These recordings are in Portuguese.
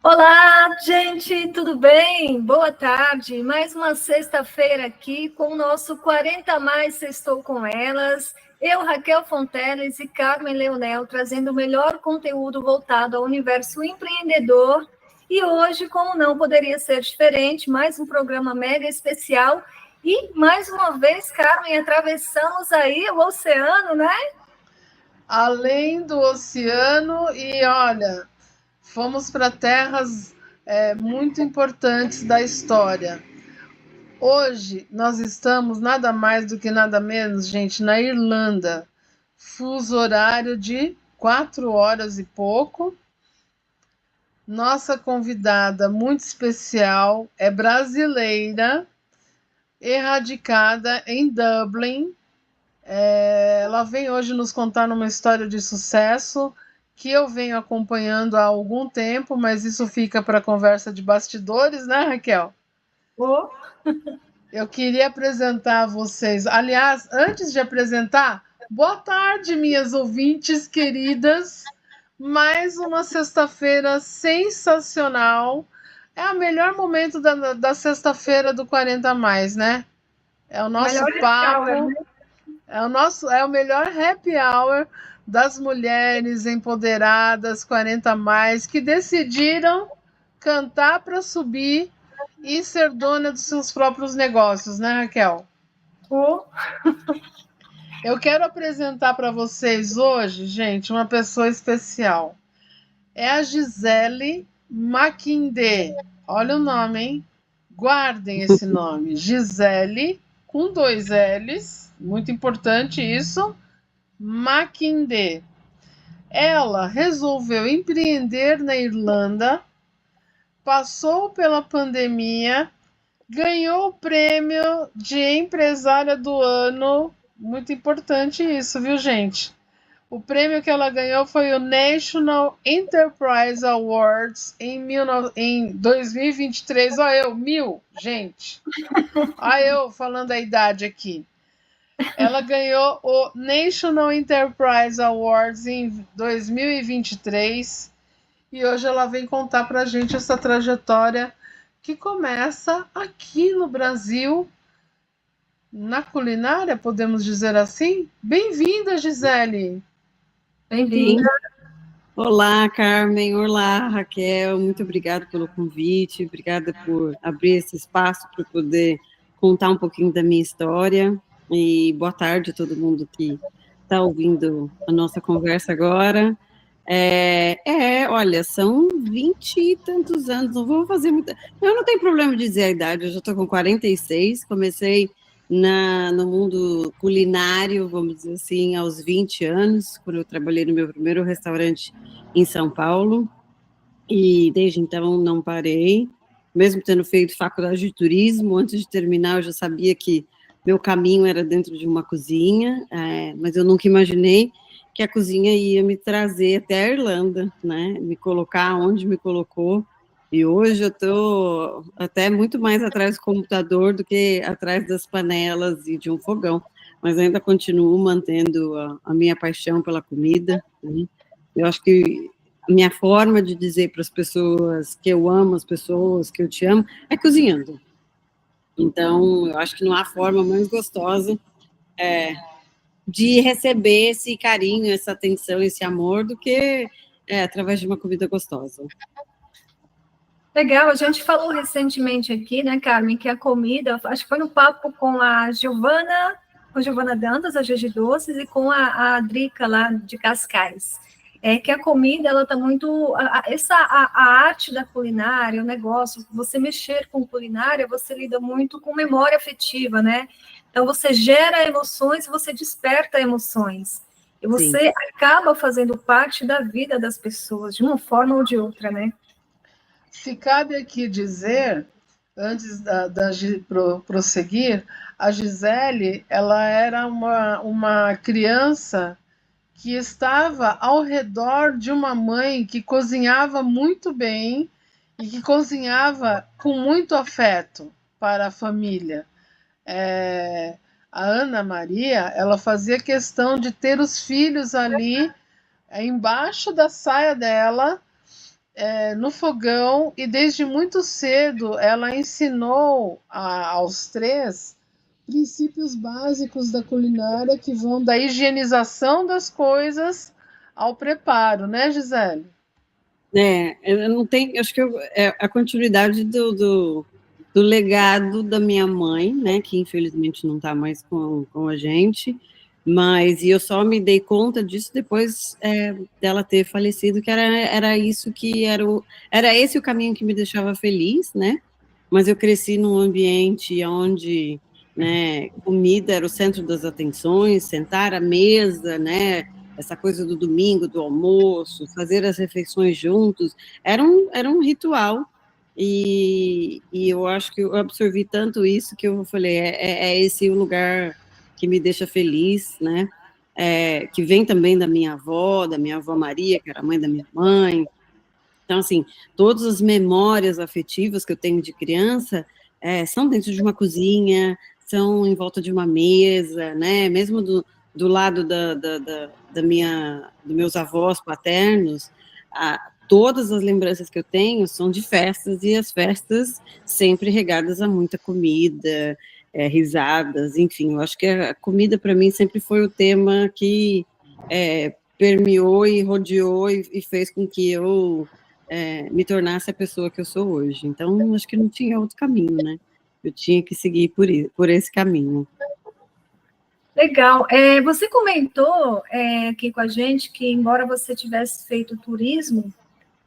Olá, gente, tudo bem? Boa tarde. Mais uma sexta-feira aqui com o nosso 40 mais Sextou com Elas. Eu, Raquel Fonteles e Carmen Leonel, trazendo o melhor conteúdo voltado ao universo empreendedor. E hoje, como não poderia ser diferente, mais um programa mega especial. E, mais uma vez, Carmen, atravessamos aí o oceano, né? Além do oceano, e olha, fomos para terras muito importantes da história. Hoje nós estamos nada mais do que nada menos, gente, na Irlanda. Fuso horário de 4 horas e pouco. Nossa convidada muito especial é brasileira, erradicada em Dublin. Ela vem hoje nos contar uma história de sucesso que eu venho acompanhando há algum tempo, mas isso fica para conversa de bastidores, né, Raquel? Oh. Eu queria apresentar a vocês. Aliás, antes de apresentar, boa tarde, minhas ouvintes queridas. Mais uma sexta-feira sensacional. É o melhor momento da sexta-feira do 40 mais, né? É o nosso Melhor hour, papo. né? É o melhor happy hour das mulheres empoderadas 40 mais que decidiram cantar para subir e ser dona dos seus próprios negócios, né, Raquel? Oh. Eu quero apresentar para vocês hoje, gente, uma pessoa especial. É a Gisele Makinde. Olha o nome, hein? Guardem esse nome. Gisele, com 2 L's. Muito importante isso. Makinde. Ela resolveu empreender na Irlanda, passou pela pandemia, ganhou o prêmio de empresária do ano. Muito importante isso, viu, gente? O prêmio que ela ganhou foi o National Enterprise Awards em 2023. Olha eu, gente. Olha eu falando a idade aqui. Ela ganhou o National Enterprise Awards em 2023 e hoje ela vem contar pra gente essa trajetória que começa aqui no Brasil, na culinária, podemos dizer assim? Bem-vinda, Gisele! Bem-vinda. Sim. Olá, Carmen. Olá, Raquel. Muito obrigada pelo convite. Obrigada por abrir esse espaço para poder contar um pouquinho da minha história. E boa tarde a todo mundo que está ouvindo a nossa conversa agora. Olha, são 20 e tantos anos, não vou fazer muita. Eu não tenho problema de dizer a idade, eu já estou com 46, comecei no mundo culinário, vamos dizer assim, aos 20 anos, quando eu trabalhei no meu primeiro restaurante em São Paulo, e desde então não parei, mesmo tendo feito faculdade de turismo, antes de terminar eu já sabia que meu caminho era dentro de uma cozinha, mas eu nunca imaginei que a cozinha ia me trazer até a Irlanda, né, me colocar onde me colocou, e hoje eu estou até muito mais atrás do computador do que atrás das panelas e de um fogão, mas ainda continuo mantendo a minha paixão pela comida, né? Eu acho que a minha forma de dizer para as pessoas que eu amo as pessoas, que eu te amo, é cozinhando. Então, eu acho que não há forma mais gostosa de receber esse carinho, essa atenção, esse amor, do que através de uma comida gostosa. Legal, a gente falou recentemente aqui, né, Carmen, que a comida, acho que foi no papo com a Giovana Dantas, a Gigi Doces, e com a Drica lá de Cascais. É que a comida, ela está muito, a arte da culinária, o negócio, você mexer com culinária, você lida muito com memória afetiva, né? Então, você gera emoções, você desperta emoções. E você Sim. acaba fazendo parte da vida das pessoas, de uma forma ou de outra, né? Se cabe aqui dizer, antes prosseguir, a Gisele, ela era uma criança que estava ao redor de uma mãe que cozinhava muito bem e que cozinhava com muito afeto para a família. É, a Ana Maria, ela fazia questão de ter os filhos ali embaixo da saia dela, no fogão, e desde muito cedo ela ensinou aos 3 princípios básicos da culinária, que vão da higienização das coisas ao preparo, né, Gisele? Eu não tenho, acho que é a continuidade do legado da minha mãe, né, que infelizmente não está mais com a gente, mas eu só me dei conta disso depois dela ter falecido, que era isso que era esse o caminho que me deixava feliz, né? Mas eu cresci num ambiente onde, né, comida era o centro das atenções, sentar à mesa, né? Essa coisa do domingo, do almoço, fazer as refeições juntos, era um ritual. E eu acho que eu absorvi tanto isso que eu falei, é esse o lugar que me deixa feliz, né? Que vem também da minha avó Maria, que era a mãe da minha mãe. Então, assim, todas as memórias afetivas que eu tenho de criança são dentro de uma cozinha, são em volta de uma mesa, né? Mesmo do lado dos meus avós paternos, todas as lembranças que eu tenho são de festas, e as festas sempre regadas a muita comida, risadas, enfim, eu acho que a comida para mim sempre foi o tema que permeou e rodeou e fez com que eu me tornasse a pessoa que eu sou hoje. Então, acho que não tinha outro caminho, né? Eu tinha que seguir por esse caminho. Legal. Você comentou aqui com a gente que, embora você tivesse feito turismo,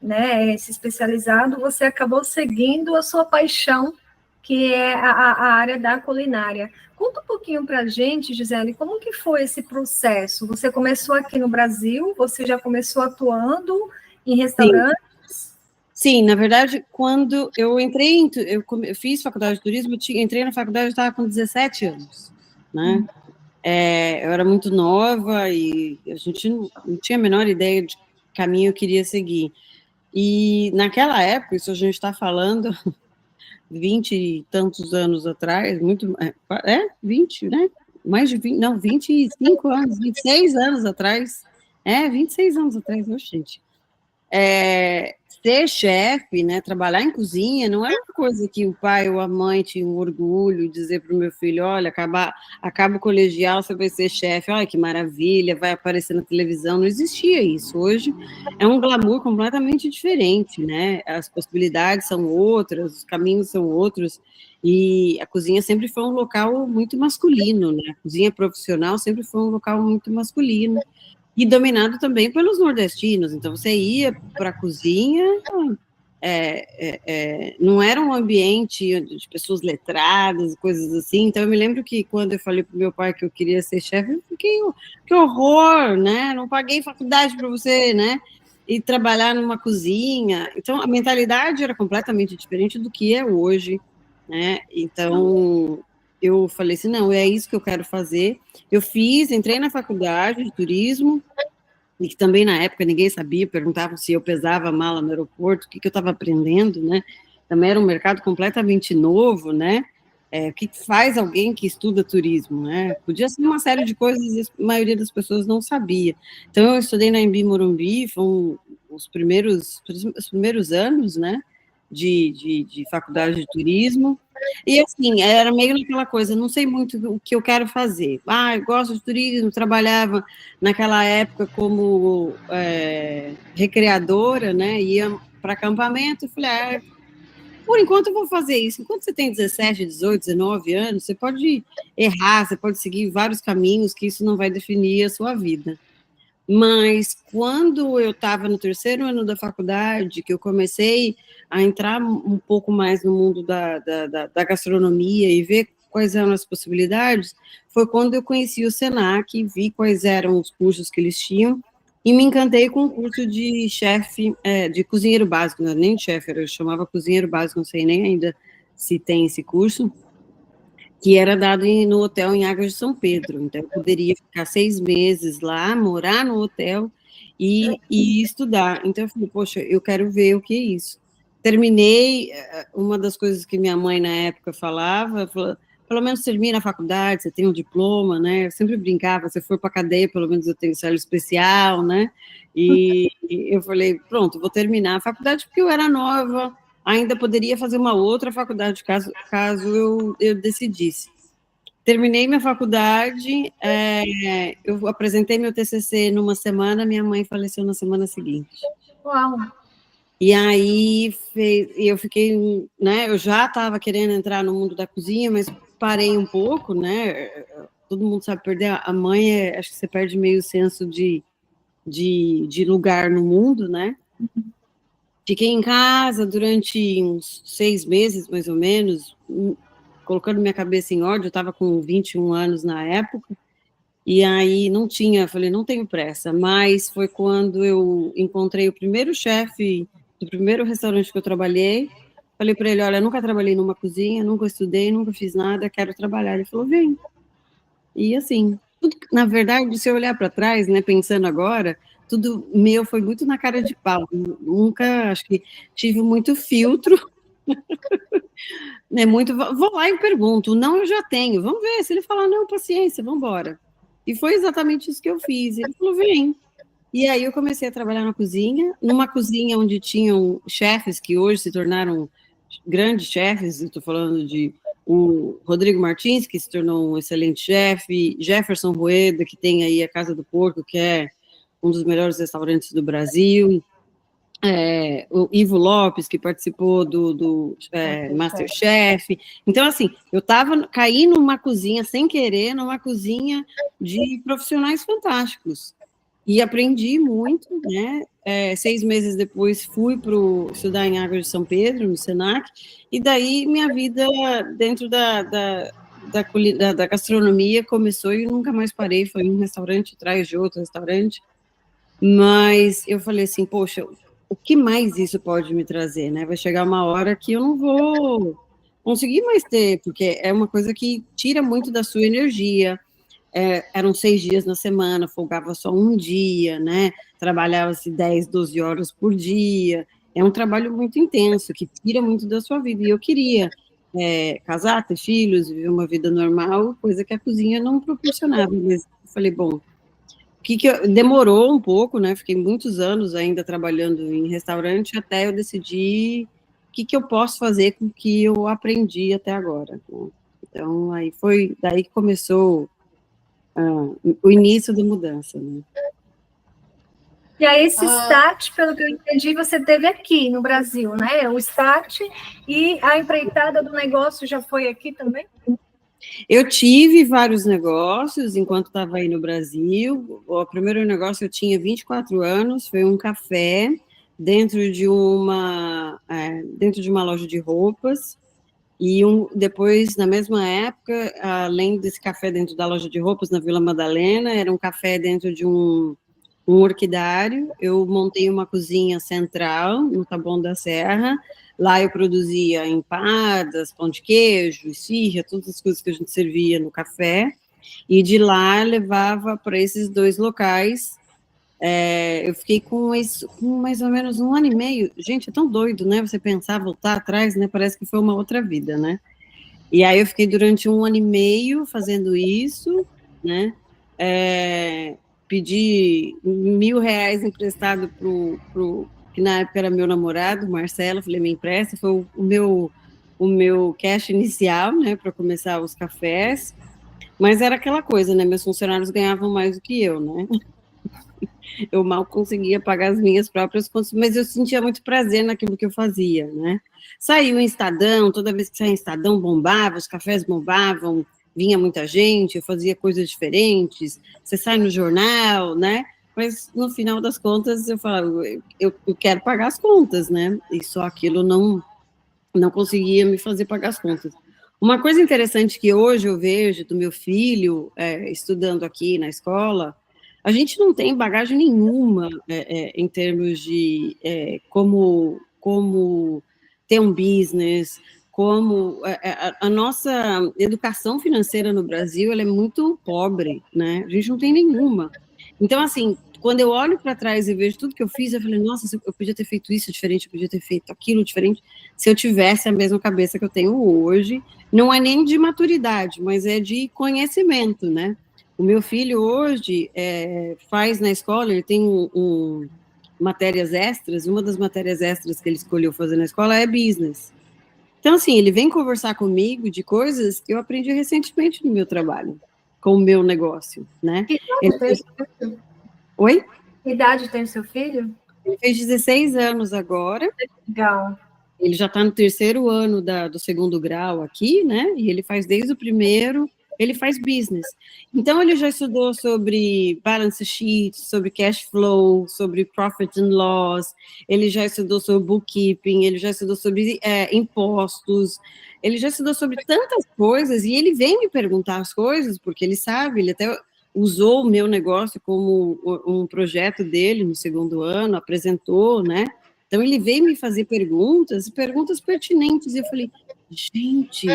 né, se especializado, você acabou seguindo a sua paixão, que é a área da culinária. Conta um pouquinho para a gente, Gisele, como que foi esse processo? Você começou aqui no Brasil, você já começou atuando em restaurantes? Sim, na verdade, quando eu entrei, eu fiz faculdade de turismo, entrei na faculdade, eu estava com 17 anos, né? Eu era muito nova e a gente não tinha a menor ideia de que caminho eu queria seguir. E naquela época, isso a gente está falando 20 e tantos anos atrás, 20, né? Mais de 20, não, 25 anos, 26 anos atrás. 26 anos atrás, gente. Ser chefe, né, trabalhar em cozinha, não era uma coisa que o pai ou a mãe tinham orgulho de dizer para o meu filho, olha, acaba o colegial, você vai ser chefe, olha que maravilha, vai aparecer na televisão. Não existia isso. Hoje é um glamour completamente diferente, né? As possibilidades são outras, os caminhos são outros, e a cozinha sempre foi um local muito masculino, né? A cozinha profissional sempre foi um local muito masculino, e dominado também pelos nordestinos. Então, você ia para a cozinha, não era um ambiente de pessoas letradas, coisas assim. Então, eu me lembro que quando eu falei para o meu pai que eu queria ser chefe, eu fiquei, que horror, né? Não paguei faculdade para você, né? E trabalhar numa cozinha. Então, a mentalidade era completamente diferente do que é hoje, né? Então, eu falei assim, não, é isso que eu quero fazer. Eu entrei na faculdade de turismo, e que também na época ninguém sabia, perguntavam se eu pesava a mala no aeroporto, o que eu estava aprendendo, né? Também era um mercado completamente novo, né? O que faz alguém que estuda turismo, né? Podia ser uma série de coisas e a maioria das pessoas não sabia. Então, eu estudei na Embi Morumbi, foram os primeiros anos, né? De faculdade de turismo. E assim, era meio naquela coisa, não sei muito o que eu quero fazer. Eu gosto de turismo, trabalhava naquela época como recreadora, né? Ia para acampamento, e falei, por enquanto eu vou fazer isso. Enquanto você tem 17, 18, 19 anos, você pode errar, você pode seguir vários caminhos, que isso não vai definir a sua vida. Mas quando eu estava no 3º ano da faculdade, que eu comecei a entrar um pouco mais no mundo da gastronomia e ver quais eram as possibilidades, foi quando eu conheci o Senac, vi quais eram os cursos que eles tinham, e me encantei com o curso de chefe, de cozinheiro básico, não era nem chefe, eu chamava cozinheiro básico, não sei nem ainda se tem esse curso, que era dado no hotel em Águas de São Pedro. Então, eu poderia ficar 6 meses lá, morar no hotel e estudar. Então, eu falei, poxa, eu quero ver o que é isso. Terminei, uma das coisas que minha mãe, na época, falava pelo menos termina a faculdade, você tem um diploma, né? Eu sempre brincava, se for para a cadeia, pelo menos eu tenho salário especial, né? E eu falei, pronto, vou terminar a faculdade, porque eu era nova, ainda poderia fazer uma outra faculdade, caso eu decidisse. Terminei minha faculdade, eu apresentei meu TCC numa semana, minha mãe faleceu na semana seguinte. Uau! E aí eu fiquei, né? Eu já estava querendo entrar no mundo da cozinha, mas parei um pouco, né? Todo mundo sabe perder a mãe, acho que você perde meio o senso de lugar no mundo, né? Fiquei em casa durante uns 6 meses, mais ou menos, colocando minha cabeça em ordem. Eu estava com 21 anos na época, e aí falei, não tenho pressa, mas foi quando eu encontrei o primeiro chefe do primeiro restaurante que eu trabalhei. Falei para ele, olha, nunca trabalhei numa cozinha, nunca estudei, nunca fiz nada, quero trabalhar. Ele falou, vem. E assim, tudo, na verdade, se eu olhar para trás, né, pensando agora, tudo meu foi muito na cara de pau. Nunca, acho que tive muito filtro. Vou lá e pergunto, não, eu já tenho, vamos ver, se ele falar não, paciência, vamos embora. E foi exatamente isso que eu fiz, ele falou, vem. E aí eu comecei a trabalhar na cozinha, numa cozinha onde tinham chefes que hoje se tornaram grandes chefes, estou falando de o Rodrigo Martins, que se tornou um excelente chefe, Jefferson Rueda, que tem aí a Casa do Porco, que é um dos melhores restaurantes do Brasil, o Ivo Lopes, que participou do Masterchef. Então, assim, caí numa cozinha, sem querer, numa cozinha de profissionais fantásticos. E aprendi muito, né? 6 meses depois fui para estudar em Águas de São Pedro, no Senac, e daí minha vida dentro da gastronomia começou e nunca mais parei. Foi um restaurante atrás de outro restaurante. Mas eu falei assim, poxa, o que mais isso pode me trazer, né? Vai chegar uma hora que eu não vou conseguir mais ter, porque é uma coisa que tira muito da sua energia. Eram 6 dias na semana, folgava só um dia, né? Trabalhava-se 10, 12 horas por dia. É um trabalho muito intenso, que tira muito da sua vida. E eu queria casar, ter filhos, viver uma vida normal, coisa que a cozinha não proporcionava. Mas eu falei, bom, demorou um pouco, né? Fiquei muitos anos ainda trabalhando em restaurante, até eu decidir o que eu posso fazer com o que eu aprendi até agora. Né? Então, aí foi daí que começou o início da mudança, né? E aí esse start, pelo que eu entendi, você teve aqui no Brasil, né? O start e a empreitada do negócio já foi aqui também? Eu tive vários negócios enquanto estava aí no Brasil. O primeiro negócio eu tinha 24 anos, foi um café dentro de uma loja de roupas. E depois, na mesma época, além desse café dentro da loja de roupas na Vila Madalena, era um café dentro de um orquidário. Eu montei uma cozinha central no Taboão da Serra. Lá eu produzia empadas, pão de queijo, esfirra, todas as coisas que a gente servia no café. E de lá levava para esses 2 locais. Eu fiquei com mais ou menos 1 ano e meio. Gente, é tão doido, né? Você pensar, voltar atrás, né? Parece que foi uma outra vida, né? E aí eu fiquei durante 1 ano e meio fazendo isso, né? Pedi R$1.000 emprestado que na época era meu namorado, Marcelo. Falei, me empresta. Foi o meu cash inicial, né? Para começar os cafés. Mas era aquela coisa, né? Meus funcionários ganhavam mais do que eu, né? Eu mal conseguia pagar as minhas próprias contas, mas eu sentia muito prazer naquilo que eu fazia, né? Saiu em Estadão, toda vez que saía em Estadão bombava, os cafés bombavam, vinha muita gente, eu fazia coisas diferentes, você sai no jornal, né? Mas no final das contas eu falava, eu quero pagar as contas, né? E só aquilo não conseguia me fazer pagar as contas. Uma coisa interessante que hoje eu vejo do meu filho estudando aqui na escola, a gente não tem bagagem nenhuma em termos de como ter um business, como a nossa educação financeira no Brasil ela é muito pobre, né? A gente não tem nenhuma. Então, assim, quando eu olho para trás e vejo tudo que eu fiz, eu falei, nossa, eu podia ter feito isso diferente, eu podia ter feito aquilo diferente, se eu tivesse a mesma cabeça que eu tenho hoje. Não é nem de maturidade, mas é de conhecimento, né? O meu filho hoje faz na escola, ele tem matérias extras, uma das matérias extras que ele escolheu fazer na escola é business. Então, assim, ele vem conversar comigo de coisas que eu aprendi recentemente no meu trabalho, com o meu negócio, né? Oi? Que idade tem o seu filho? Ele fez 16 anos agora. Legal. Ele já está no terceiro ano do segundo grau aqui, né? E ele faz desde o primeiro, ele faz business. Então, ele já estudou sobre balance sheet, sobre cash flow, sobre profit and loss, ele já estudou sobre bookkeeping, ele já estudou sobre impostos, ele já estudou sobre tantas coisas, e ele vem me perguntar as coisas, porque ele sabe, ele até usou o meu negócio como um projeto dele no segundo ano, apresentou, né? Então, ele veio me fazer perguntas pertinentes, e eu falei, gente,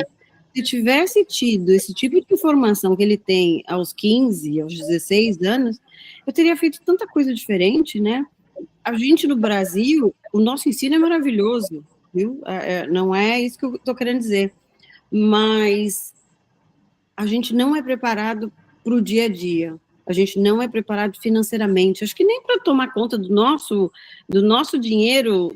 se tivesse tido esse tipo de informação que ele tem aos 15, aos 16 anos, eu teria feito tanta coisa diferente, né? A gente no Brasil, o nosso ensino é maravilhoso, viu? Não é isso que eu estou querendo dizer, mas a gente não é preparado para o dia a dia. A gente não é preparado financeiramente. Acho que nem para tomar conta do nosso dinheiro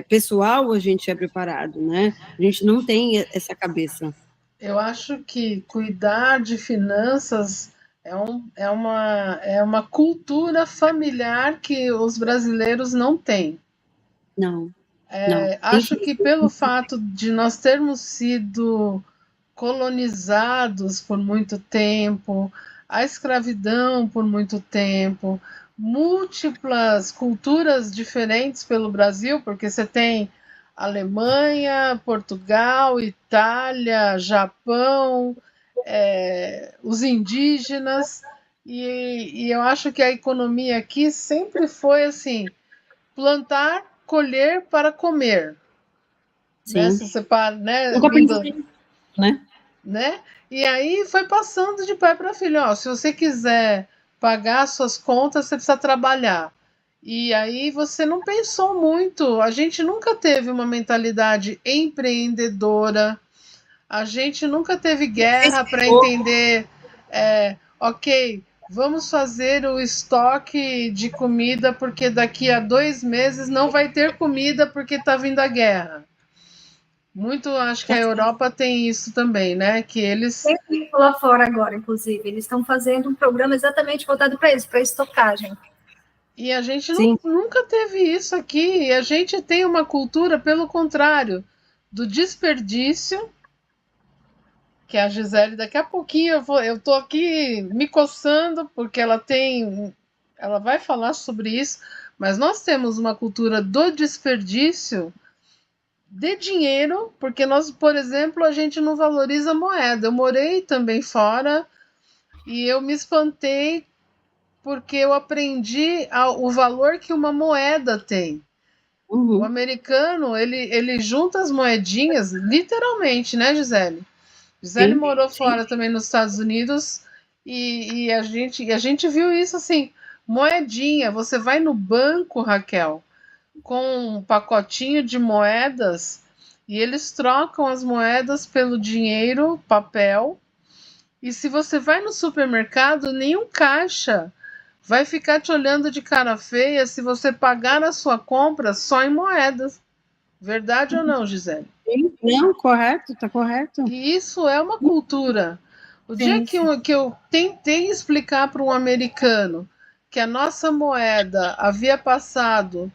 pessoal a gente é preparado, né? A gente não tem essa cabeça. Eu acho que cuidar de finanças é uma cultura familiar que os brasileiros não têm. Não. Acho que pelo fato de nós termos sido colonizados por muito tempo, a escravidão por muito tempo, múltiplas culturas diferentes pelo Brasil, porque você tem Alemanha, Portugal, Itália, Japão, os indígenas, e eu acho que a economia aqui sempre foi assim: plantar, colher para comer. Sim. Né? Se você para, né? Nunca pensei, né? E aí foi passando de pai para filho. Ó, se você quiser pagar suas contas, você precisa trabalhar. E aí você não pensou muito. A gente nunca teve uma mentalidade empreendedora. A gente nunca teve guerra para entender. Ok, vamos fazer o estoque de comida porque daqui a 2 meses não vai ter comida porque está vindo a guerra. Muito, acho que a Europa tem isso também, né? Que eles. Tem lá fora agora, inclusive. Eles estão fazendo um programa exatamente voltado para isso, para estocagem. E a gente nunca teve isso aqui. E a gente tem uma cultura, pelo contrário, do desperdício. Que a Gisele, daqui a pouquinho, eu tô aqui me coçando, porque ela vai falar sobre isso, mas nós temos uma cultura do desperdício de dinheiro, porque nós, por exemplo, a gente não valoriza a moeda. Eu morei também fora e eu me espantei porque eu aprendi o valor que uma moeda tem. Uhum. O americano, ele junta as moedinhas, literalmente, né, Gisele? Gisele morou fora também nos Estados Unidos e a gente viu isso assim, moedinha. Você vai no banco, Raquel, com um pacotinho de moedas e eles trocam as moedas pelo dinheiro, papel. E se você vai no supermercado, nenhum caixa vai ficar te olhando de cara feia se você pagar a sua compra só em moedas. Verdade ou não, Gisele? Não, correto, tá correto. E isso é uma cultura. O dia que eu tentei explicar para um americano que a nossa moeda havia passado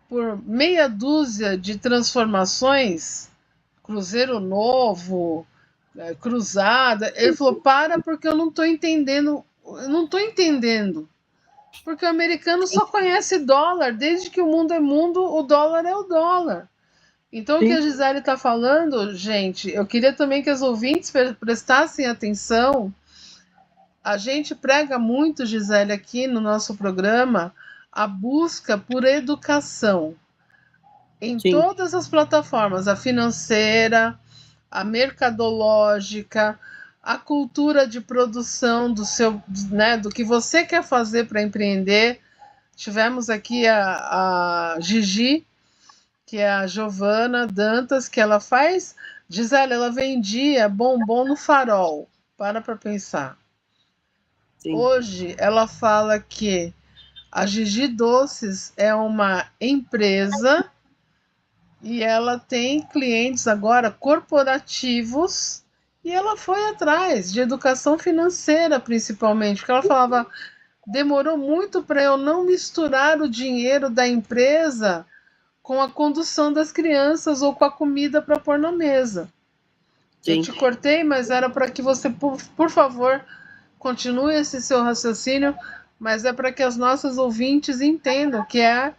por meia dúzia de transformações, Cruzeiro Novo, Cruzada, ele falou, porque eu não estou entendendo. Eu não estou entendendo. Porque o americano só conhece dólar. Desde que o mundo é mundo, o dólar é o dólar. Então, o que a Gisele está falando, gente, eu queria também que os ouvintes prestassem atenção. A gente prega muito, Gisele, aqui no nosso programa, a busca por educação. Em todas as plataformas, a financeira, a mercadológica, a cultura de produção do seu, né, do que você quer fazer para empreender. Tivemos aqui a Gigi, que é a Giovana Dantas, que ela faz, Gisele, ela vendia bombom no Farol. Para pensar. Sim. Hoje ela fala que a Gigi Doces é uma empresa e ela tem clientes agora corporativos e ela foi atrás de educação financeira, principalmente, porque ela falava, demorou muito para eu não misturar o dinheiro da empresa com a condução das crianças ou com a comida para pôr na mesa. Sim. Eu te cortei, mas era para que você, por favor, continue esse seu raciocínio, mas é para que as nossas ouvintes entendam que é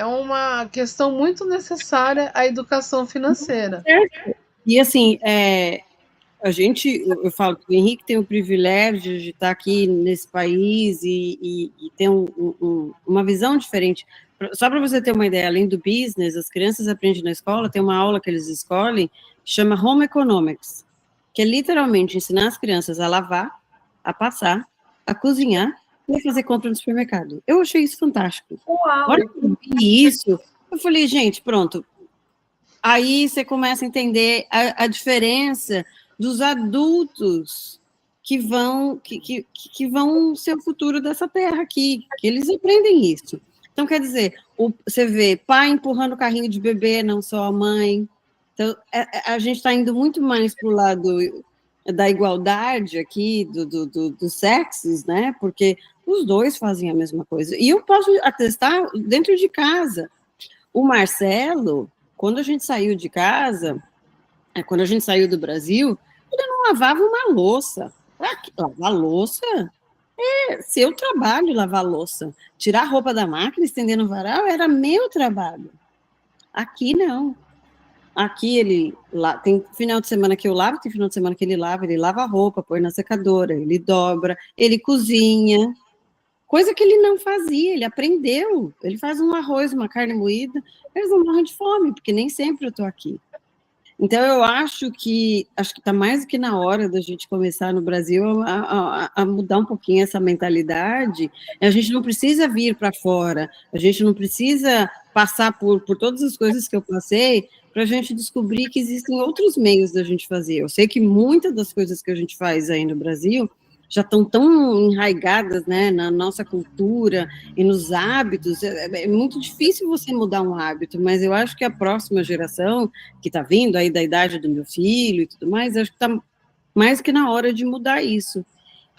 uma questão muito necessária a educação financeira. E assim, eu falo que o Henrique tem o privilégio de estar aqui nesse país e ter uma visão diferente. Só para você ter uma ideia, além do business, as crianças aprendem na escola, tem uma aula que eles escolhem, chama Home Economics, que é literalmente ensinar as crianças a lavar, a passar, a cozinhar e a fazer compra no supermercado. Eu achei isso fantástico. Uau! Olha que eu vi isso, eu falei, gente, pronto. Aí você começa a entender a diferença dos adultos que vão ser o futuro dessa terra aqui, que eles aprendem isso. Então, quer dizer, você vê pai empurrando o carrinho de bebê, não só a mãe. Então, a gente está indo muito mais para o lado da igualdade aqui, dos sexos, né? Porque os dois fazem a mesma coisa. E eu posso atestar dentro de casa. O Marcelo, quando a gente saiu de casa, quando a gente saiu do Brasil, ele não lavava uma louça. Lavar louça é seu trabalho, lavar louça. Tirar a roupa da máquina, estender no varal, era meu trabalho. Aqui, não. Aqui tem final de semana que eu lavo, tem final de semana que ele lava a roupa, põe na secadora, ele dobra, ele cozinha, coisa que ele não fazia, ele aprendeu. Ele faz um arroz, uma carne moída, eles não morrem de fome, porque nem sempre eu estou aqui. Então, eu acho que está mais do que na hora da gente começar no Brasil a mudar um pouquinho essa mentalidade. A gente não precisa vir para fora, a gente não precisa passar por todas as coisas que eu passei para a gente descobrir que existem outros meios da gente fazer. Eu sei que muitas das coisas que a gente faz aí no Brasil já estão tão enraigadas, né, na nossa cultura e nos hábitos. É muito difícil você mudar um hábito, mas eu acho que a próxima geração, que está vindo aí da idade do meu filho e tudo mais, acho que está mais que na hora de mudar isso.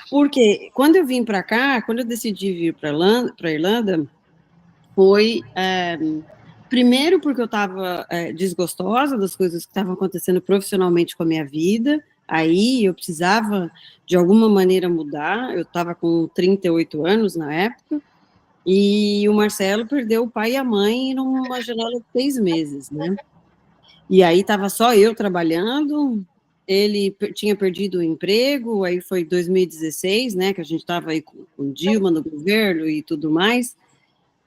Porque quando eu vim para cá, quando eu decidi vir para a Irlanda, foi... primeiro porque eu estava desgostosa das coisas que estavam acontecendo profissionalmente com a minha vida. Aí eu precisava, de alguma maneira, mudar. Eu estava com 38 anos na época, e o Marcelo perdeu o pai e a mãe numa janela de 6 meses, né? E aí estava só eu trabalhando, ele tinha perdido o emprego, aí foi 2016, né, que a gente estava aí com Dilma no governo e tudo mais,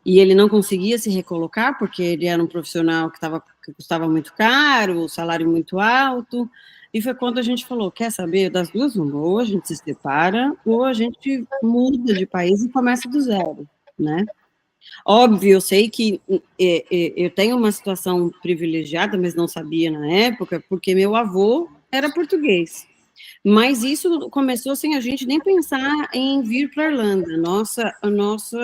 e ele não conseguia se recolocar, porque ele era um profissional que custava muito caro, o salário muito alto. E foi quando a gente falou, quer saber, das duas, ou a gente se separa, ou a gente muda de país e começa do zero, né? Óbvio, eu sei que eu tenho uma situação privilegiada, mas não sabia na época, porque meu avô era português. Mas isso começou sem a gente nem pensar em vir para a Irlanda.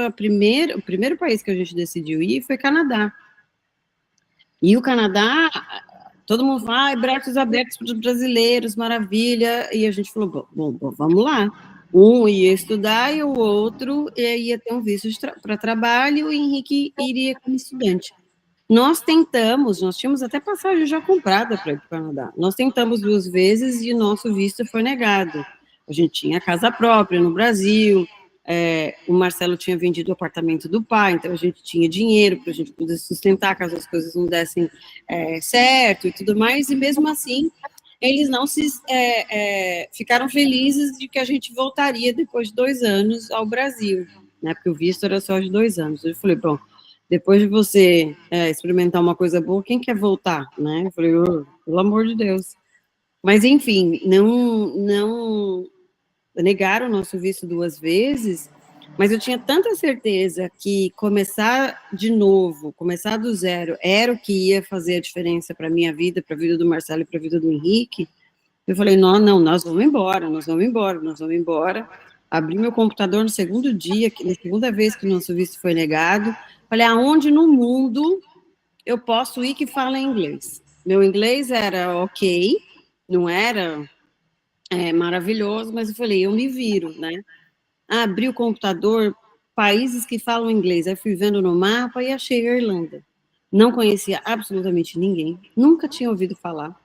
O primeiro país que a gente decidiu ir foi Canadá. E o Canadá... Todo mundo fala, braços abertos para os brasileiros, maravilha. E a gente falou, bom, vamos lá. Um ia estudar e o outro ia ter um visto para trabalho, e o Henrique iria como estudante. Nós tínhamos até passagem já comprada para ir para o Canadá. Nós tentamos 2 vezes e o nosso visto foi negado. A gente tinha casa própria no Brasil, o Marcelo tinha vendido o apartamento do pai, então a gente tinha dinheiro para a gente poder sustentar caso as coisas não dessem certo e tudo mais, e mesmo assim eles não ficaram felizes de que a gente voltaria depois de 2 anos ao Brasil, né, porque o visto era só de 2 anos. Eu falei, bom, depois de você experimentar uma coisa boa, quem quer voltar, né? Eu falei, pelo amor de Deus. Mas, enfim, não negaram o nosso visto 2 vezes, mas eu tinha tanta certeza que começar de novo, começar do zero, era o que ia fazer a diferença para a minha vida, para a vida do Marcelo e para a vida do Henrique. Eu falei, não, nós vamos embora, nós vamos embora, nós vamos embora. Abri meu computador no segundo dia, na segunda vez que o nosso visto foi negado. Falei, aonde no mundo eu posso ir que fala inglês? Meu inglês era ok, não era maravilhoso, mas eu falei, eu me viro, né? Abri o computador, países que falam inglês. Aí fui vendo no mapa e achei a Irlanda. Não conhecia absolutamente ninguém, nunca tinha ouvido falar.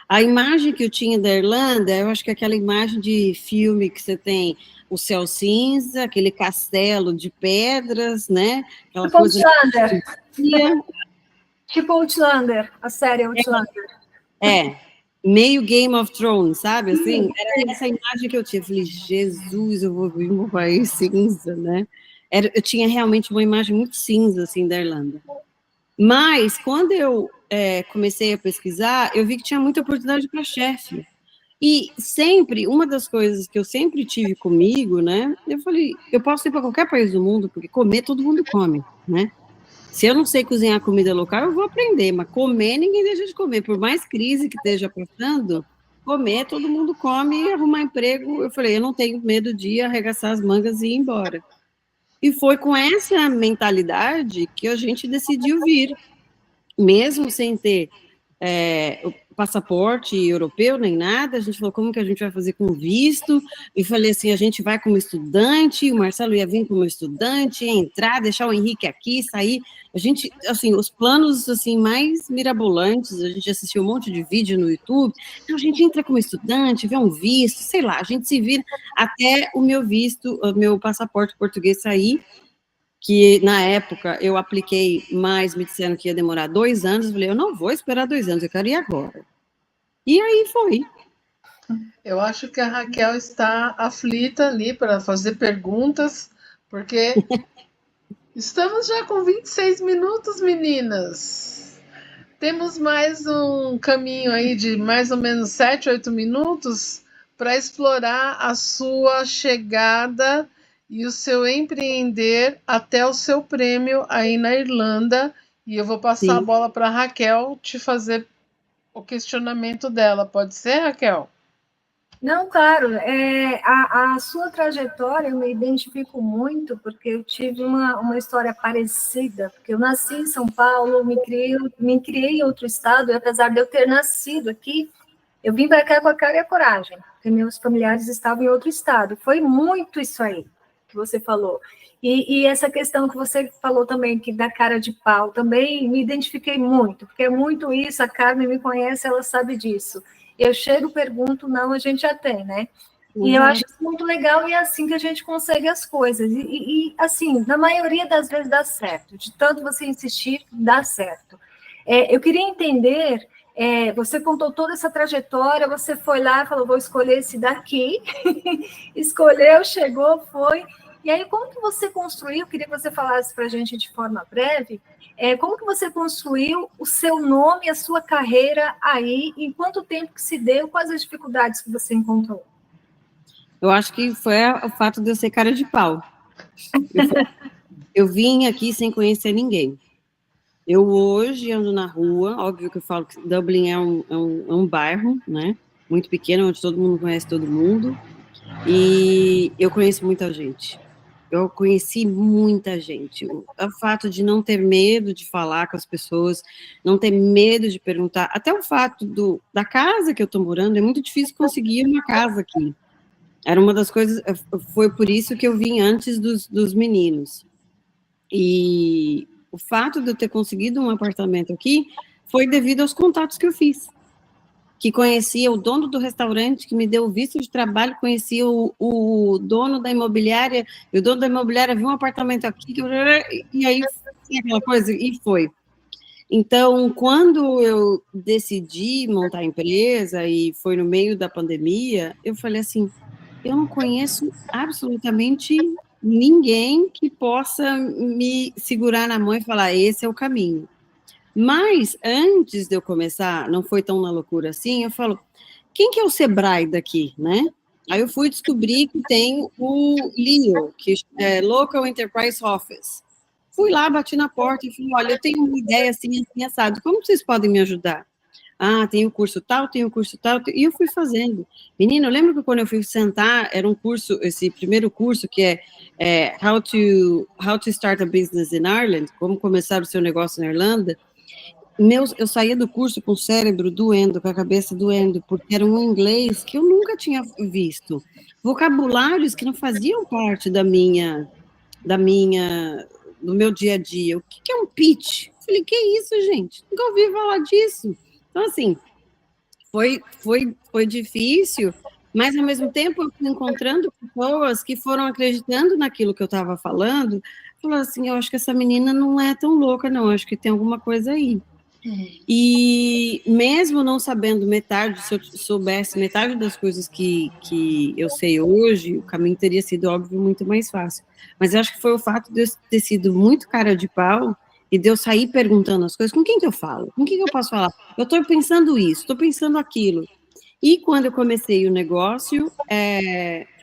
A imagem que eu tinha da Irlanda, eu acho que é aquela imagem de filme que você tem o céu cinza, aquele castelo de pedras, né? Aquela Tipo coisa. Outlander. Tipo Outlander, a série Outlander. Meio Game of Thrones, sabe? Assim, era essa imagem que eu tinha. Eu falei, Jesus, eu vou vir um país cinza, né? Eu tinha realmente uma imagem muito cinza, assim, da Irlanda. Mas, quando eu comecei a pesquisar, eu vi que tinha muita oportunidade para chefe. E sempre, uma das coisas que eu sempre tive comigo, né? Eu falei, eu posso ir para qualquer país do mundo, porque comer todo mundo come, né? Se eu não sei cozinhar comida local, eu vou aprender, mas comer ninguém deixa de comer. Por mais crise que esteja passando, comer todo mundo come e arrumar emprego. Eu falei, eu não tenho medo de arregaçar as mangas e ir embora. E foi com essa mentalidade que a gente decidiu vir, mesmo sem ter o passaporte europeu nem nada. A gente falou, como que a gente vai fazer com visto? E falei assim, a gente vai como estudante, o Marcelo ia vir como estudante, entrar, deixar o Henrique aqui, sair. A gente, assim, os planos, assim, mais mirabolantes, a gente assistiu um monte de vídeo no YouTube, então a gente entra como estudante, vê um visto, sei lá, a gente se vira até o meu visto, o meu passaporte português sair, que na época eu apliquei, mas me disseram que ia demorar 2 anos. Eu falei, eu não vou esperar 2 anos, eu quero ir agora. E aí foi. Eu acho que a Raquel está aflita ali para fazer perguntas, porque estamos já com 26 minutos, meninas. Temos mais um caminho aí de mais ou menos 7, 8 minutos para explorar a sua chegada e o seu empreender até o seu prêmio aí na Irlanda. E eu vou passar a bola para a Raquel te fazer o questionamento dela. Pode ser, Raquel? Não, claro, a sua trajetória eu me identifico muito, porque eu tive uma história parecida, porque eu nasci em São Paulo, me criei em outro estado, e apesar de eu ter nascido aqui, eu vim para cá com a cara e a coragem, porque meus familiares estavam em outro estado. Foi muito isso aí que você falou. E essa questão que você falou também, que da cara de pau, também me identifiquei muito, porque é muito isso, a Carmen me conhece, ela sabe disso. Eu chego, pergunto, não, a gente já tem, né? E eu acho isso muito legal, e é assim que a gente consegue as coisas. Assim, na maioria das vezes dá certo. De tanto você insistir, dá certo. Eu queria entender, você contou toda essa trajetória, você foi lá, falou, vou escolher esse daqui. Escolheu, chegou, foi. E aí, como que você construiu? Eu queria que você falasse para a gente de forma breve, como que você construiu o seu nome, a sua carreira aí, em quanto tempo que se deu, quais as dificuldades que você encontrou? Eu acho que foi o fato de eu ser cara de pau. Eu vim aqui sem conhecer ninguém. Eu hoje ando na rua, óbvio que eu falo que Dublin é um bairro, né? Muito pequeno, onde todo mundo conhece todo mundo. E eu conheço muita gente. Eu conheci muita gente. O fato de não ter medo de falar com as pessoas, não ter medo de perguntar, até o fato da casa que eu estou morando, é muito difícil conseguir uma casa aqui. Era uma das coisas, foi por isso que eu vim antes dos meninos. E o fato de eu ter conseguido um apartamento aqui foi devido aos contatos que eu fiz. Que conhecia o dono do restaurante, que me deu o visto de trabalho, conhecia o dono da imobiliária, e o dono da imobiliária viu um apartamento aqui, e aí aquela coisa, e foi. Então, quando eu decidi montar a empresa, e foi no meio da pandemia, eu falei assim, eu não conheço absolutamente ninguém que possa me segurar na mão e falar, esse é o caminho. Mas, antes de eu começar, não foi tão na loucura assim, eu falo, quem que é o Sebrae daqui, né? Aí eu fui descobrir que tem o LEO, que é Local Enterprise Office. Fui lá, bati na porta e falei, olha, eu tenho uma ideia assim, assim, assado, como vocês podem me ajudar? Ah, tem o curso tal, e eu fui fazendo. Menina, eu lembro que quando eu fui sentar, era um curso, esse primeiro curso, que é How to Start a Business in Ireland, como começar o seu negócio na Irlanda. Eu saía do curso com o cérebro doendo, com a cabeça doendo, porque era um inglês que eu nunca tinha visto. Vocabulários que não faziam parte do meu dia a dia. O que é um pitch? Eu falei, que isso, gente? Nunca ouvi falar disso. Então, assim, foi difícil, mas, ao mesmo tempo, eu fui encontrando pessoas que foram acreditando naquilo que eu estava falando, falando assim, eu acho que essa menina não é tão louca, não, acho que tem alguma coisa aí. E mesmo não sabendo metade, se eu soubesse metade das coisas que eu sei hoje, o caminho teria sido, óbvio, muito mais fácil. Mas eu acho que foi o fato de eu ter sido muito cara de pau e de eu sair perguntando as coisas, com quem que eu falo? Com quem que eu posso falar? Eu estou pensando isso, estou pensando aquilo. E quando eu comecei o negócio,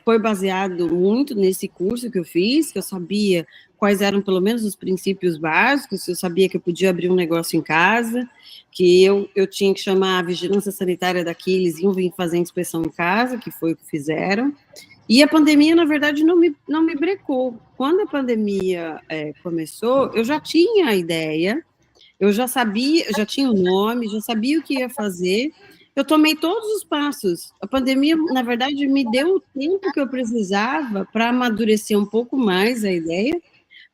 foi baseado muito nesse curso que eu fiz, que eu sabia quais eram pelo menos os princípios básicos, eu sabia que eu podia abrir um negócio em casa, que eu tinha que chamar a vigilância sanitária daqui, eles iam vir fazer inspeção em casa, que foi o que fizeram. E a pandemia, na verdade, não me brecou. Quando a pandemia começou, eu já tinha a ideia, eu já sabia, já tinha o nome, já sabia o que ia fazer. Eu tomei todos os passos. A pandemia, na verdade, me deu o tempo que eu precisava para amadurecer um pouco mais a ideia,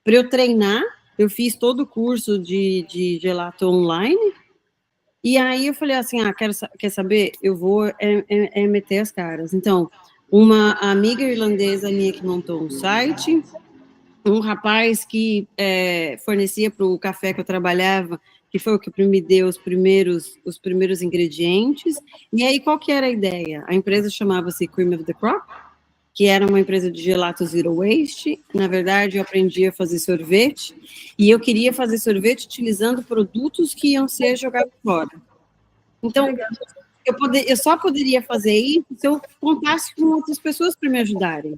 para eu treinar. Eu fiz todo o curso de gelato online. E aí eu falei assim, quer saber? Eu vou meter as caras. Então, uma amiga irlandesa minha que montou um site, um rapaz que fornecia para o café que eu trabalhava, que foi o que me deu os primeiros ingredientes. E aí, qual que era a ideia? A empresa chamava-se Cream of the Crop, que era uma empresa de gelato zero waste. Na verdade, eu aprendi a fazer sorvete, e eu queria fazer sorvete utilizando produtos que iam ser jogados fora. Então, eu só poderia fazer isso se eu contasse com outras pessoas para me ajudarem.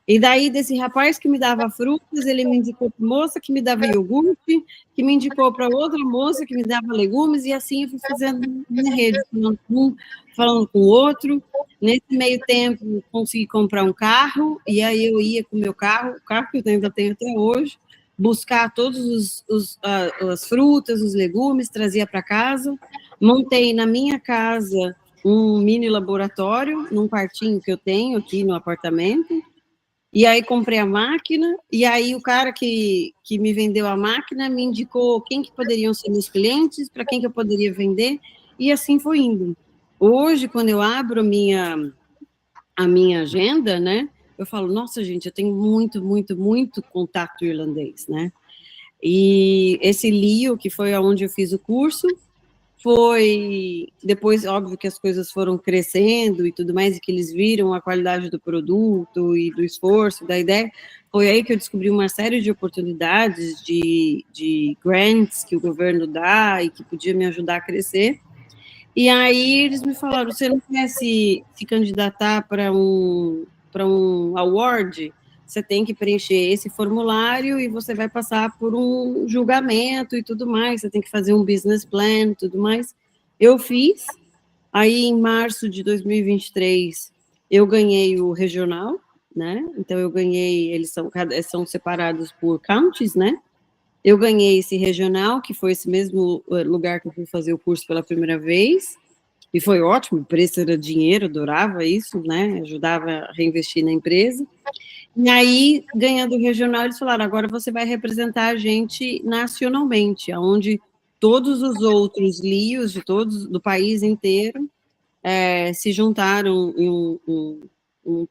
E daí, desse rapaz que me dava frutas, ele me indicou para moça que me dava iogurte, que me indicou para outra moça que me dava legumes, e assim eu fui fazendo minha rede, falando com o outro. Nesse meio tempo, consegui comprar um carro, e aí eu ia com o meu carro, o carro que eu ainda tenho até hoje, buscar todas as frutas, os legumes, trazia para casa. Montei na minha casa um mini laboratório, num quartinho que eu tenho aqui no apartamento. E aí comprei a máquina, e aí o cara que me vendeu a máquina me indicou quem que poderiam ser meus clientes, para quem que eu poderia vender, e assim foi indo. Hoje, quando eu abro a minha agenda, né, eu falo, nossa, gente, eu tenho muito, muito, muito contato irlandês, né? E esse LEO, que foi onde eu fiz o curso, foi depois, óbvio, que as coisas foram crescendo e tudo mais, e que eles viram a qualidade do produto e do esforço, da ideia, foi aí que eu descobri uma série de oportunidades de grants que o governo dá e que podia me ajudar a crescer. E aí eles me falaram, você não quer se candidatar para um award? Você tem que preencher esse formulário e você vai passar por um julgamento e tudo mais, você tem que fazer um business plan e tudo mais. Eu fiz, aí em março de 2023, eu ganhei o regional, né? Então eu ganhei, eles são separados por counties, né? Eu ganhei esse regional, que foi esse mesmo lugar que eu fui fazer o curso pela primeira vez, e foi ótimo, o preço era dinheiro, adorava isso, né? Ajudava a reinvestir na empresa. E aí, ganhando o regional, eles falaram, agora você vai representar a gente nacionalmente, onde todos os outros LEOs do país inteiro se juntaram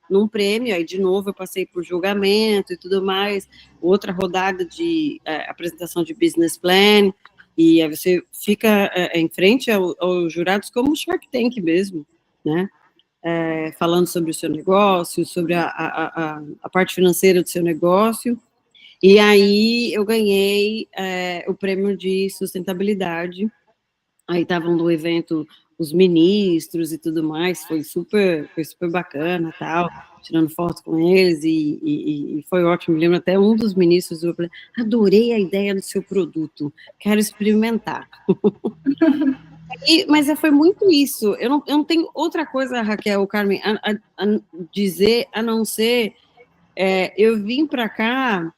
num prêmio, aí de novo eu passei por julgamento e tudo mais, outra rodada de apresentação de business plan, e aí você fica em frente aos jurados como o Shark Tank mesmo, né? Falando sobre o seu negócio, sobre a parte financeira do seu negócio, e aí eu ganhei o prêmio de sustentabilidade. Aí estavam no evento os ministros e tudo mais, foi super bacana, tal, tirando foto com eles, e foi ótimo. Me lembro até um dos ministros, eu falei, adorei a ideia do seu produto, quero experimentar. Mas foi muito isso, eu não tenho outra coisa, Raquel, Carmen, a dizer, a não ser, eu vim para cá,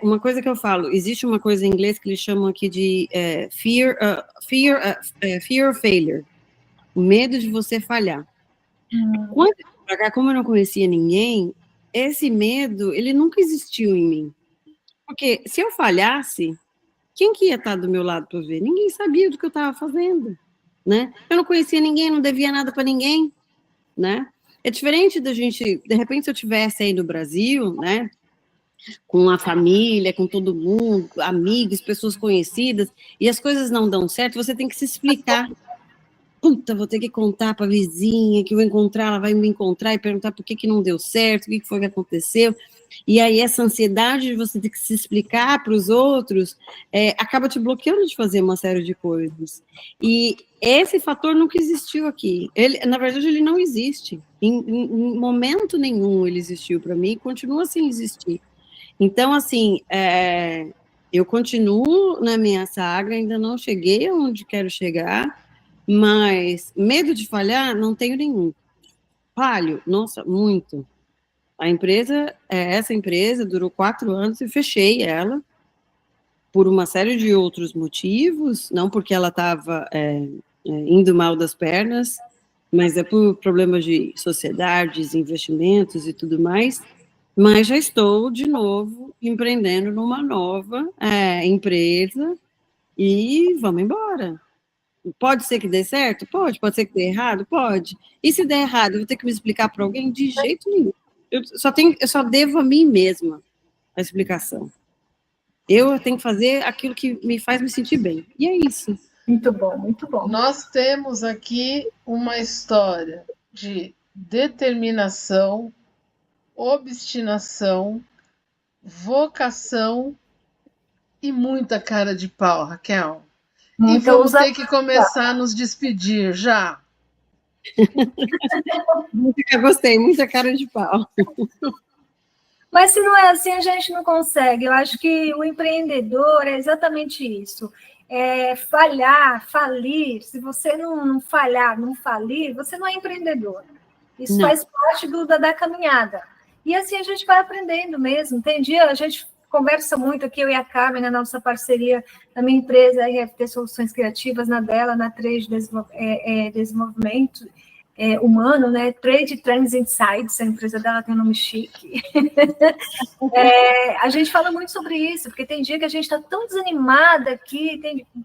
uma coisa que eu falo, existe uma coisa em inglês que eles chamam aqui de fear of failure, o medo de você falhar. Quando eu vim pra cá, como eu não conhecia ninguém, esse medo, ele nunca existiu em mim. Porque se eu falhasse, quem que ia estar do meu lado para ver? Ninguém sabia do que eu estava fazendo, né? Eu não conhecia ninguém, não devia nada para ninguém, né? É diferente da gente, de repente, se eu estivesse aí no Brasil, né? Com a família, com todo mundo, amigos, pessoas conhecidas, e as coisas não dão certo, você tem que se explicar. Puta, vou ter que contar para a vizinha que eu vou encontrar, ela vai me encontrar e perguntar por que não deu certo, o que foi que aconteceu. E aí essa ansiedade de você ter que se explicar para os outros acaba te bloqueando de fazer uma série de coisas. E esse fator nunca existiu aqui. Na verdade, ele não existe. Em momento nenhum ele existiu para mim e continua sem existir. Então, assim, eu continuo na minha saga, ainda não cheguei aonde quero chegar, mas medo de falhar, não tenho nenhum. Falho, nossa, muito. Essa empresa durou 4 anos e fechei ela por uma série de outros motivos, não porque ela estava indo mal das pernas, mas por problemas de sociedades, investimentos e tudo mais. Mas já estou, de novo, empreendendo numa nova empresa e vamos embora. Pode ser que dê certo? Pode ser que dê errado? Pode. E se der errado, eu vou ter que me explicar para alguém? De jeito nenhum. Eu só devo a mim mesma a explicação. Eu tenho que fazer aquilo que me faz me sentir bem. E é isso. Muito bom, muito bom. Nós temos aqui uma história de determinação, obstinação, vocação e muita cara de pau, Raquel. E vamos ter que começar a nos despedir já. Gostei, muita cara de pau. Mas se não é assim, a gente não consegue. Eu acho que o empreendedor é exatamente isso. Falhar, falir. Se você não falhar, não falir, você não é empreendedor. Isso faz parte da caminhada. E assim a gente vai aprendendo mesmo. Tem dia, a gente conversa muito aqui, eu e a Carmen, na nossa parceria, na minha empresa, a RFT Soluções Criativas, na dela, na Trade Desenvolvimento Humano, né? Trade Trends Insights, a empresa dela tem um nome chique. A gente fala muito sobre isso, porque tem dia que a gente está tão desanimada aqui,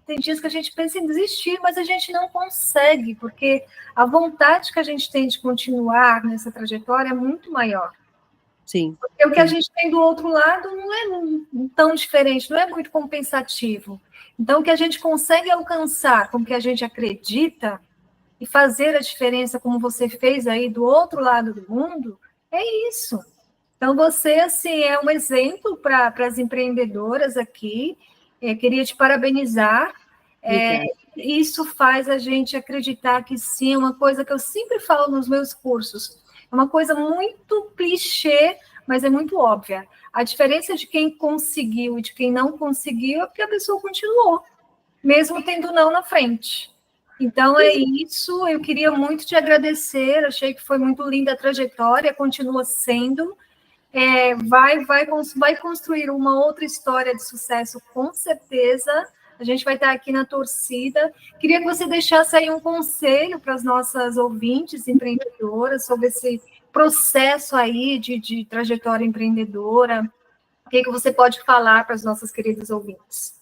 tem dias que a gente pensa em desistir, mas a gente não consegue, porque a vontade que a gente tem de continuar nessa trajetória é muito maior. Sim. Porque o que a gente tem do outro lado não é tão diferente, não é muito compensativo. Então, o que a gente consegue alcançar com o que a gente acredita e fazer a diferença, como você fez aí do outro lado do mundo, é isso. Então, você, assim, é um exemplo para as empreendedoras aqui. Queria te parabenizar. Isso faz a gente acreditar que sim, é uma coisa que eu sempre falo nos meus cursos. É uma coisa muito clichê, mas é muito óbvia. A diferença de quem conseguiu e de quem não conseguiu é porque a pessoa continuou, mesmo tendo não na frente. Então, é isso. Eu queria muito te agradecer. Achei que foi muito linda a trajetória, continua sendo. Vai construir uma outra história de sucesso, com certeza. A gente vai estar aqui na torcida. Queria que você deixasse aí um conselho para as nossas ouvintes empreendedoras sobre esse processo aí de trajetória empreendedora. O que você pode falar para as nossas queridas ouvintes?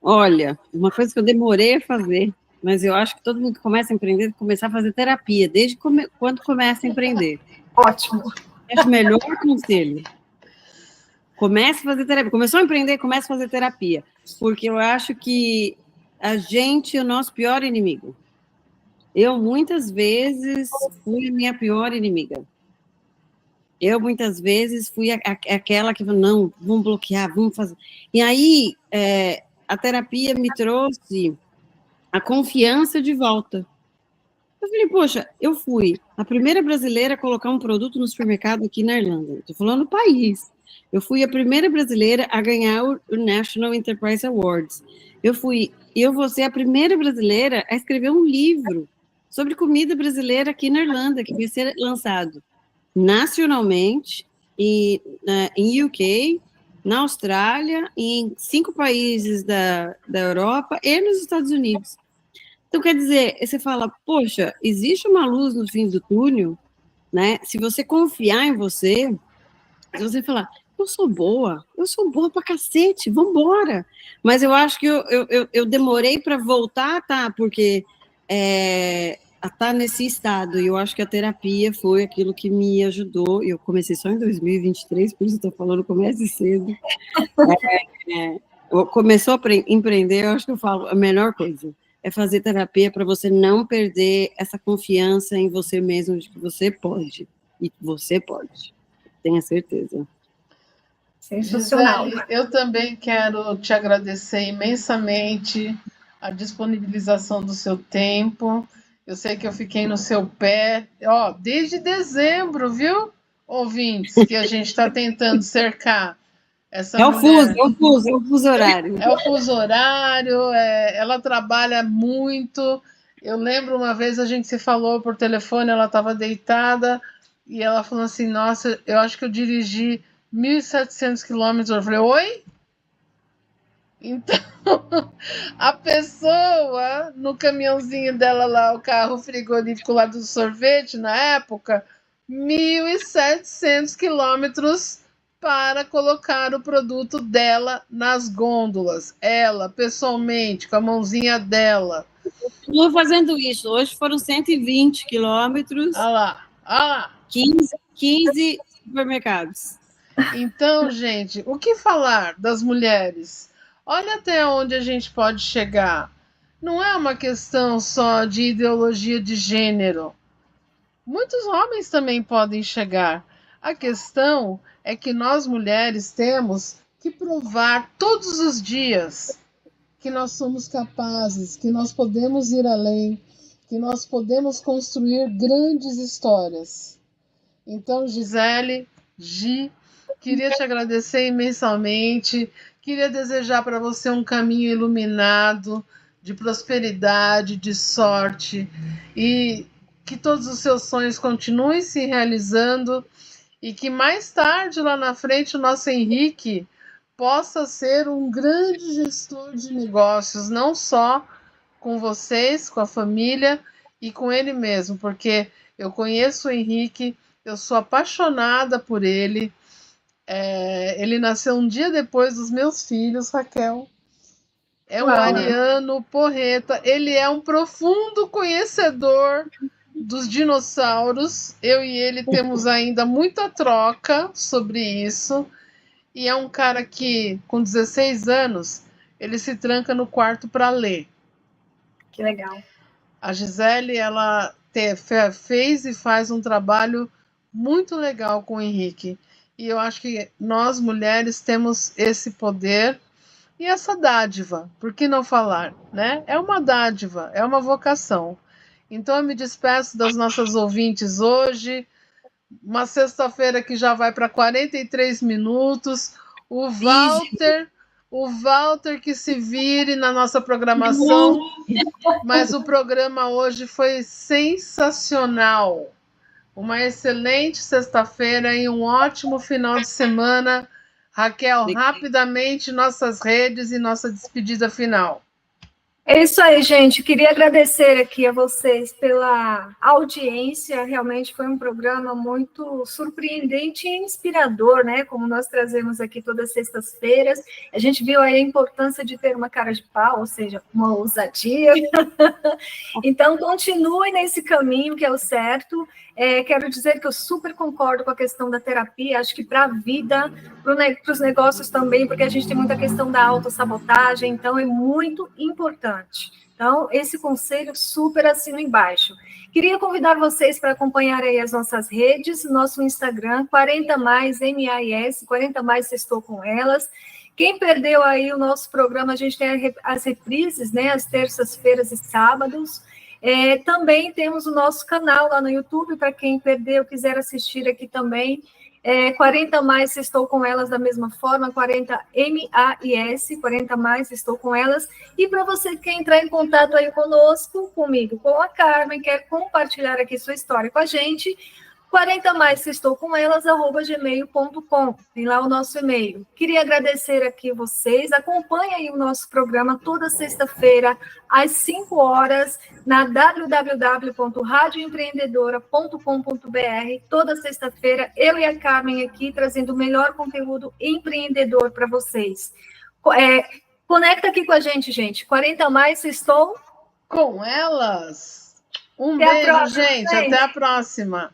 Olha, uma coisa que eu demorei a fazer, mas eu acho que todo mundo que começa a empreender tem que começar a fazer terapia, desde quando começa a empreender. Ótimo. É o melhor conselho. Comece a fazer terapia. Começou a empreender, comece a fazer terapia. Porque eu acho que a gente é o nosso pior inimigo. Eu, muitas vezes, fui a minha pior inimiga. Eu, muitas vezes, fui aquela que falou, não, vamos bloquear, vamos fazer. E aí, a terapia me trouxe a confiança de volta. Eu falei, poxa, eu fui a primeira brasileira a colocar um produto no supermercado aqui na Irlanda. Estou falando país. Eu fui a primeira brasileira a ganhar o National Enterprise Awards. Eu vou ser a primeira brasileira a escrever um livro sobre comida brasileira aqui na Irlanda, que vai ser lançado nacionalmente em UK, na Austrália, em 5 países da Europa e nos Estados Unidos. Então, quer dizer, você fala, poxa, existe uma luz no fim do túnel, né? Se você confiar em você, se você falar, eu sou boa pra cacete, vambora. Mas eu acho que eu demorei para voltar, tá? Porque a estar nesse estado, e eu acho que a terapia foi aquilo que me ajudou. Eu comecei só em 2023, por isso eu estou falando, comece cedo. Começou a empreender, eu acho que eu falo a melhor coisa é fazer terapia para você não perder essa confiança em você mesmo de que você pode. E você pode. Tenha certeza. Sensacional. Gisele, eu também quero te agradecer imensamente a disponibilização do seu tempo. Eu sei que eu fiquei no seu pé, desde dezembro, viu, ouvintes, que a gente está tentando cercar essa mulher. É o fuso horário. É o fuso horário, ela trabalha muito. Eu lembro uma vez a gente se falou por telefone, ela estava deitada e ela falou assim, nossa, eu acho que eu dirigi 1.700 quilômetros. Eu falei, oi? Então, a pessoa no caminhãozinho dela lá, o carro frigorífico lá do sorvete, na época, 1.700 quilômetros para colocar o produto dela nas gôndolas. Ela, pessoalmente, com a mãozinha dela. Estou fazendo isso. Hoje foram 120 quilômetros. Olha lá. 15 supermercados. Então, gente, o que falar das mulheres? Olha até onde a gente pode chegar. Não é uma questão só de ideologia de gênero. Muitos homens também podem chegar. A questão é que nós mulheres temos que provar todos os dias que nós somos capazes, que nós podemos ir além, que nós podemos construir grandes histórias. Então, Gisele, Gi, queria te agradecer imensamente, queria desejar para você um caminho iluminado, de prosperidade, de sorte, e que todos os seus sonhos continuem se realizando e que mais tarde, lá na frente, o nosso Henrique possa ser um grande gestor de negócios, não só com vocês, com a família e com ele mesmo, porque eu conheço o Henrique, eu sou apaixonada por ele. Ele nasceu um dia depois dos meus filhos, Raquel. É um ariano porreta. Ele é um profundo conhecedor dos dinossauros. Eu e ele temos ainda muita troca sobre isso. E é um cara que, com 16 anos, ele se tranca no quarto para ler. Que legal. A Gisele, ela fez e faz um trabalho muito legal com o Henrique. E eu acho que nós, mulheres, temos esse poder e essa dádiva. Por que não falar, né? É uma dádiva, é uma vocação. Então, eu me despeço das nossas ouvintes hoje. Uma sexta-feira que já vai para 43 minutos. O Walter que se vire na nossa programação. Mas o programa hoje foi sensacional. Uma excelente sexta-feira e um ótimo final de semana. Raquel, rapidamente nossas redes e nossa despedida final. É isso aí, gente. Queria agradecer aqui a vocês pela audiência. Realmente foi um programa muito surpreendente e inspirador, né? Como nós trazemos aqui todas as sextas-feiras. A gente viu aí a importância de ter uma cara de pau, ou seja, uma ousadia. Então, continue nesse caminho que é o certo. Quero dizer que eu super concordo com a questão da terapia. Acho que para a vida, para os negócios também, porque a gente tem muita questão da autossabotagem. Então, é muito importante. Então, esse conselho super assino embaixo. Queria convidar vocês para acompanhar aí as nossas redes, nosso Instagram, 40mais MAIS, 40 mais Sextou com Elas. Quem perdeu aí o nosso programa, a gente tem as reprises, né, às terças-feiras e sábados. Também temos o nosso canal lá no YouTube, para quem perdeu, quiser assistir aqui também. 40 mais, estou com elas da mesma forma, 40 MAIS, 40 mais, estou com elas. E para você que quer entrar em contato aí conosco, comigo, com a Carmen, quer compartilhar aqui sua história com a gente, 40 mais, estou com elas, @gmail.com. Tem lá o nosso e-mail. Queria agradecer aqui vocês. Acompanhe aí o nosso programa toda sexta-feira, às 5 horas, na www.radioempreendedora.com.br. Toda sexta-feira, eu e a Carmen aqui, trazendo o melhor conteúdo empreendedor para vocês. Conecta aqui com a gente, gente. 40 mais, estou com elas. Um beijo, gente. Até a próxima.